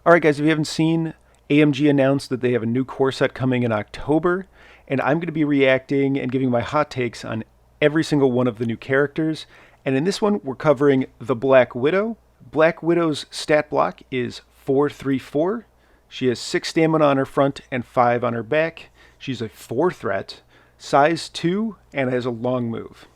All right, guys, if you haven't seen, AMG announced that they have a new core set coming in October, and I'm going to be reacting and giving my hot takes on every single one of the new characters. And in this one, we're covering the Black Widow. Black Widow's stat block is 434. She has 6 stamina on her front and 5 on her back. She's a 4 threat, size 2, and has a long move.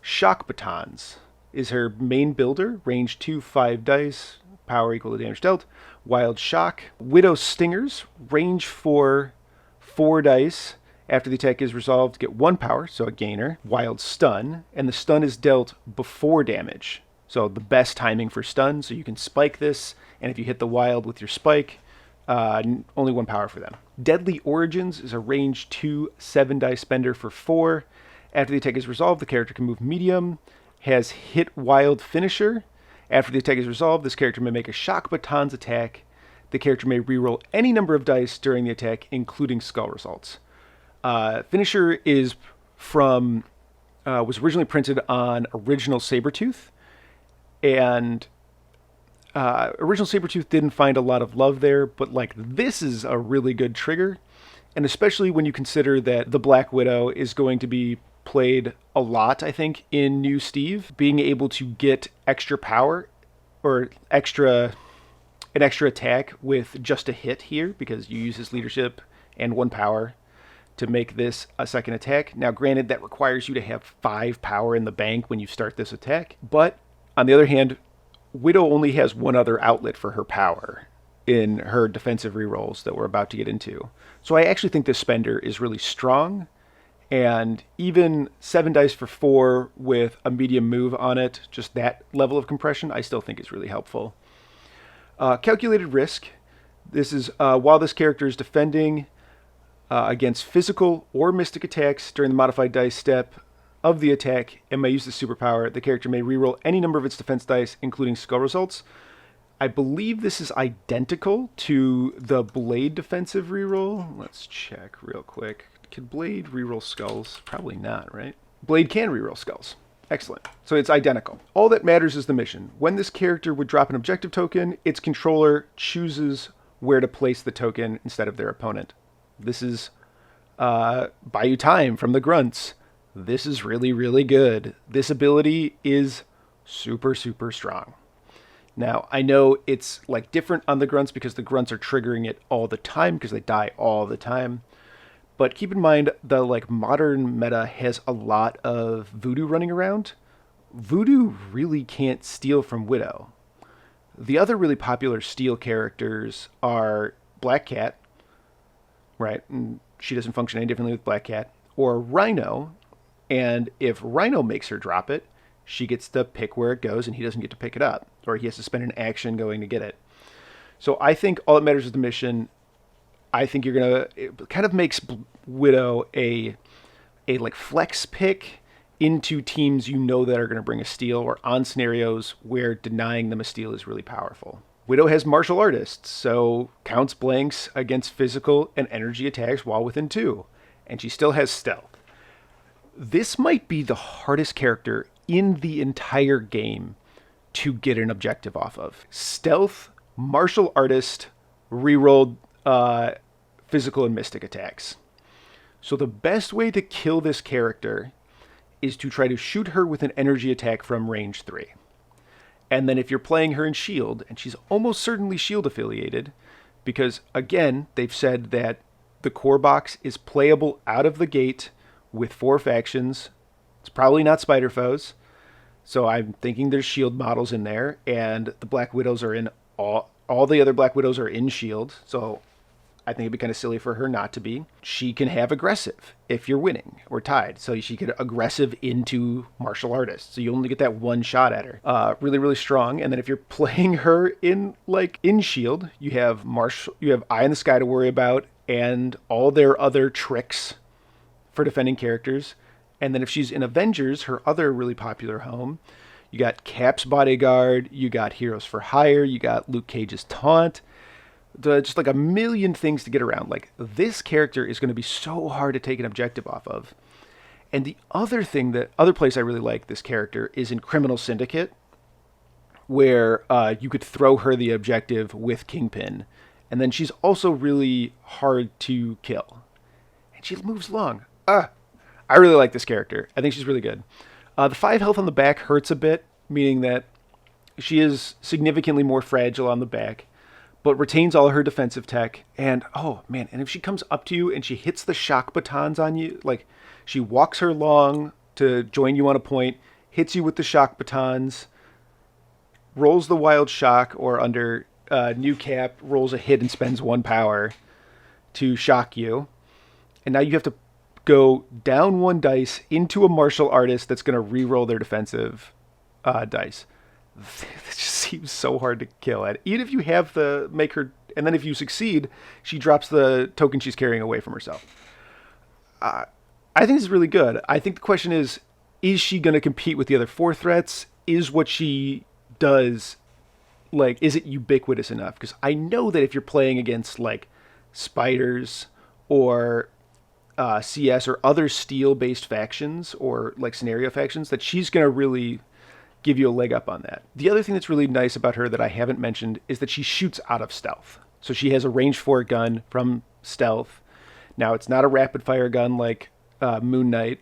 Shock Batons is her main builder, range 2, 5 dice, power equal to damage dealt. Wild Shock. Widow Stingers, range 4, 4 dice. After the attack is resolved, get 1 power, so a gainer. Wild Stun, and the stun is dealt before damage. So the best timing for stun, so you can spike this, and if you hit the wild with your spike, only 1 power for them. Deadly Origins is a range 2, 7 dice spender for 4. After the attack is resolved, the character can move medium. Has Hit Wild Finisher. After the attack is resolved, this character may make a Shock Batons attack. The character may reroll any number of dice during the attack, including skull results. Finisher is from was originally printed on Original Sabretooth, and Original Sabretooth didn't find a lot of love there, but like this is a really good trigger, and especially when you consider that the Black Widow is going to be played a lot, I think, in New Steve. Being able to get extra power or an extra attack with just a hit here, because you use his leadership and 1 power to make this a second attack. Now, granted, that requires you to have 5 power in the bank when you start this attack, but on the other hand, Widow only has one other outlet for her power in her defensive rerolls that we're about to get into. So I actually think this spender is really strong, and even 7 dice for 4 with a medium move on it, just that level of compression, I still think is really helpful. Calculated risk. This is while this character is defending against physical or mystic attacks during the modified dice step of the attack and may use the superpower, the character may reroll any number of its defense dice, including skull results. I believe this is identical to the Blade defensive reroll. Let's check real quick. Can Blade reroll skulls? Probably not, right? Blade can reroll skulls. Excellent. So it's identical. All that matters is the mission. When this character would drop an objective token, its controller chooses where to place the token instead of their opponent. This is buy you time from the grunts. This is really, really good. This ability is super, super strong. Now, I know it's like different on the grunts because the grunts are triggering it all the time because they die all the time. But keep in mind, the like modern meta has a lot of Voodoo running around. Voodoo really can't steal from Widow. The other really popular steal characters are Black Cat, right? And she doesn't function any differently with Black Cat, or Rhino. And if Rhino makes her drop it, she gets to pick where it goes and he doesn't get to pick it up, or he has to spend an action going to get it. So I think all that matters is the mission. I think it kind of makes Widow a like flex pick into teams you know that are going to bring a steal, or on scenarios where denying them a steal is really powerful. Widow has Martial Artist, so counts blanks against physical and energy attacks while within 2, and she still has Stealth. This might be the hardest character in the entire game to get an objective off of. Stealth, Martial Artist, rerolled physical and mystic attacks. So the best way to kill this character is to try to shoot her with an energy attack from range 3. And then if you're playing her in shield, and she's almost certainly shield affiliated, because again, they've said that the core box is playable out of the gate with 4 factions. It's probably not Spider Foes, so I'm thinking there's shield models in there, and the Black Widows are in all the other Black Widows are in shield, so I think it'd be kind of silly for her not to be. She can have aggressive if you're winning or tied. So she could aggressive into Martial Artist. So you only get that 1 shot at her. Really, really strong. And then if you're playing her in shield, you have Eye in the Sky to worry about and all their other tricks for defending characters. And then if she's in Avengers, her other really popular home, you got Cap's Bodyguard, you got Heroes for Hire, you got Luke Cage's Taunt. Just like a million things to get around. Like, this character is going to be so hard to take an objective off of. And the other place I really like this character is in Criminal Syndicate. where you could throw her the objective with Kingpin. And then she's also really hard to kill. And she moves long. I really like this character. I think she's really good. The 5 health on the back hurts a bit, meaning that she is significantly more fragile on the back, but retains all her defensive tech. And, oh, man, and if she comes up to you and she hits the shock batons on you, like she walks her long to join you on a point, hits you with the shock batons, rolls the wild shock, or under new cap, rolls a hit and spends 1 power to shock you. And now you have to go down 1 dice into a martial artist that's going to re-roll their defensive dice. This just seems so hard to kill at. Even if you have the make her, and then if you succeed, she drops the token she's carrying away from herself. I think this is really good. I think the question is she going to compete with the other 4 threats? Is what she does, like, is it ubiquitous enough? Because I know that if you're playing against, like, spiders or CS or other steel-based factions or, like, scenario factions, that she's going to really give you a leg up on that. The other thing that's really nice about her that I haven't mentioned is that she shoots out of stealth. So she has a range 4 gun from stealth. Now, it's not a rapid-fire gun like Moon Knight,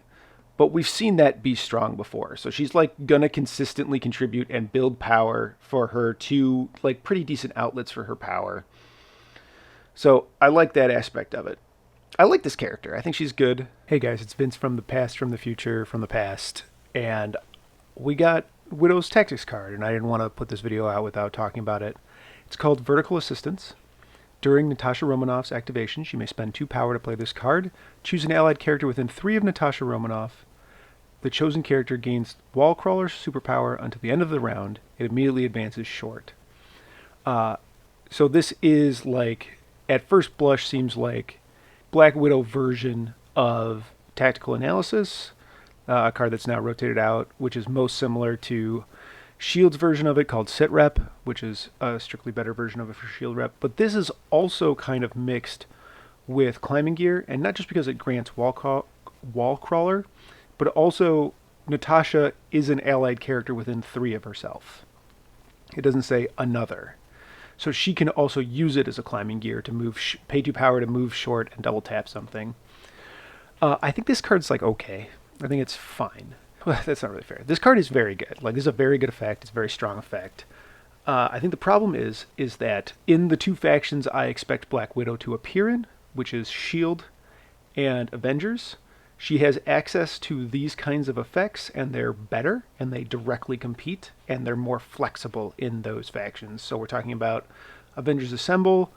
but we've seen that be strong before. So she's like gonna consistently contribute and build power for her 2 like pretty decent outlets for her power. So I like that aspect of it. I like this character. I think she's good. Hey guys, it's Vince from the past, from the future, from the past. And we got Widow's Tactics card, and I didn't want to put this video out without talking about it. It's called Vertical Assistance. During Natasha Romanoff's activation, she may spend 2 power to play this card. Choose an allied character within 3 of Natasha Romanoff. The chosen character gains Wall Crawler superpower until the end of the round. It immediately advances short. So this is like, at first blush, seems like Black Widow version of Tactical Analysis, a card that's now rotated out, which is most similar to Shield's version of it called Sit Rep, which is a strictly better version of it for Shield Rep. But this is also kind of mixed with Climbing Gear, and not just because it grants Wall Crawler, but also Natasha is an allied character within 3 of herself. It doesn't say another. So she can also use it as a climbing gear to move, pay 2 power to move short and double tap something. I think this card's like okay. I think it's fine. Well, that's not really fair. This card is very good. Like, this is a very good effect. It's a very strong effect. I think the problem is that in the 2 factions I expect Black Widow to appear in, which is Shield and Avengers, she has access to these kinds of effects, and they're better, and they directly compete, and they're more flexible in those factions. So we're talking about Avengers Assemble,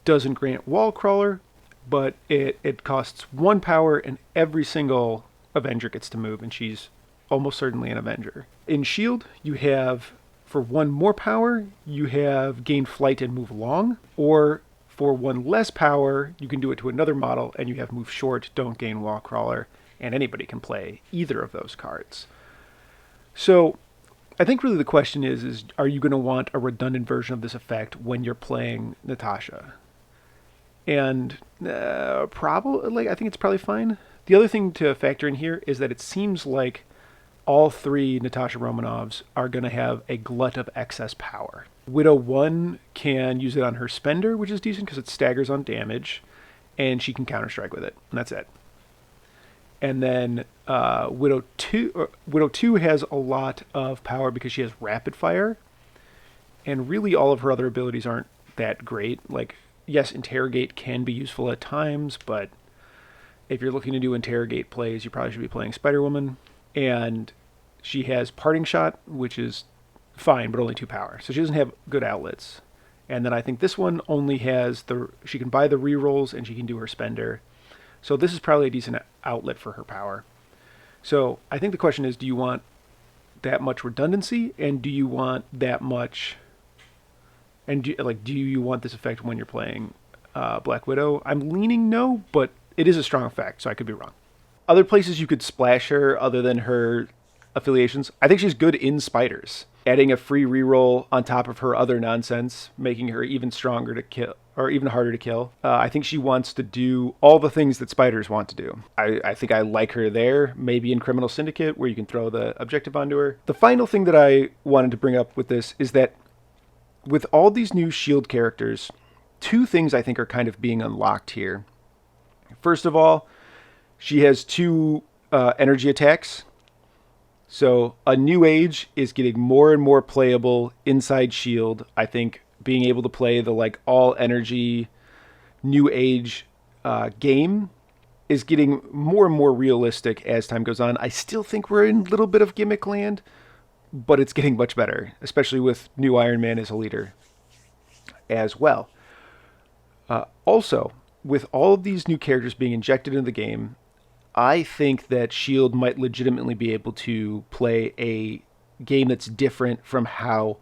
doesn't grant Wall Crawler, but it costs 1 power, and every single Avenger gets to move, and she's almost certainly an Avenger. In Shield, you have, for 1 more power, you have gain flight and move long, or for 1 less power, you can do it to another model, and you have move short, don't gain Wall Crawler, and anybody can play either of those cards. So I think really the question is are you going to want a redundant version of this effect when you're playing Natasha? And probably, I think it's probably fine. The other thing to factor in here is that it seems like all 3 Natasha Romanovs are going to have a glut of excess power. Widow 1 can use it on her spender, which is decent because it staggers on damage, and she can counter-strike with it, and that's it. And then Widow 2 has a lot of power because she has rapid fire, and really all of her other abilities aren't that great. Like, yes, Interrogate can be useful at times, but if you're looking to do Interrogate plays, you probably should be playing Spider-Woman. And she has Parting Shot, which is fine, but only 2 power. So she doesn't have good outlets. And then I think this one only has she can buy the rerolls and she can do her spender. So this is probably a decent outlet for her power. So I think the question is, do you want that much redundancy, and do you want that much, and do you want this effect when you're playing Black Widow? I'm leaning no, but it is a strong effect, so I could be wrong. Other places you could splash her other than her affiliations, I think she's good in spiders. adding a free reroll on top of her other nonsense, making her even stronger to kill or even harder to kill. I think she wants to do all the things that spiders want to do. I think I like her there, maybe in Criminal Syndicate where you can throw the objective onto her. The final thing that I wanted to bring up with this is that with all these new S.H.I.E.L.D. characters, two things I think are kind of being unlocked here. First of all, she has two energy attacks. So a new age is getting more and more playable inside S.H.I.E.L.D. I think being able to play the like all energy new age game is getting more and more realistic as time goes on. I still think we're in a little bit of gimmick land, but it's getting much better, especially with new Iron Man as a leader as well. Also, with all of these new characters being injected into the game, I think that S.H.I.E.L.D. might legitimately be able to play a game that's different from how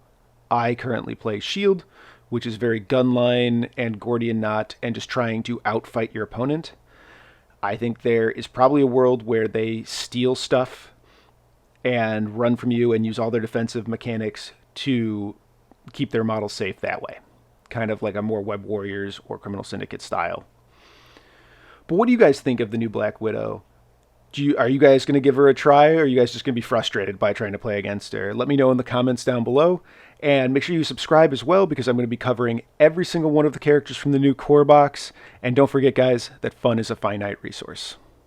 I currently play S.H.I.E.L.D., which is very gunline and Gordian knot and just trying to outfight your opponent. I think there is probably a world where they steal stuff and run from you and use all their defensive mechanics to keep their models safe that way. Kind of like a more Web Warriors or Criminal Syndicate style. But what do you guys think of the new Black Widow? Are you guys going to give her a try, or are you guys just going to be frustrated by trying to play against her? Let me know in the comments down below, and make sure you subscribe as well, because I'm going to be covering every single one of the characters from the new core box. And don't forget, guys, that fun is a finite resource.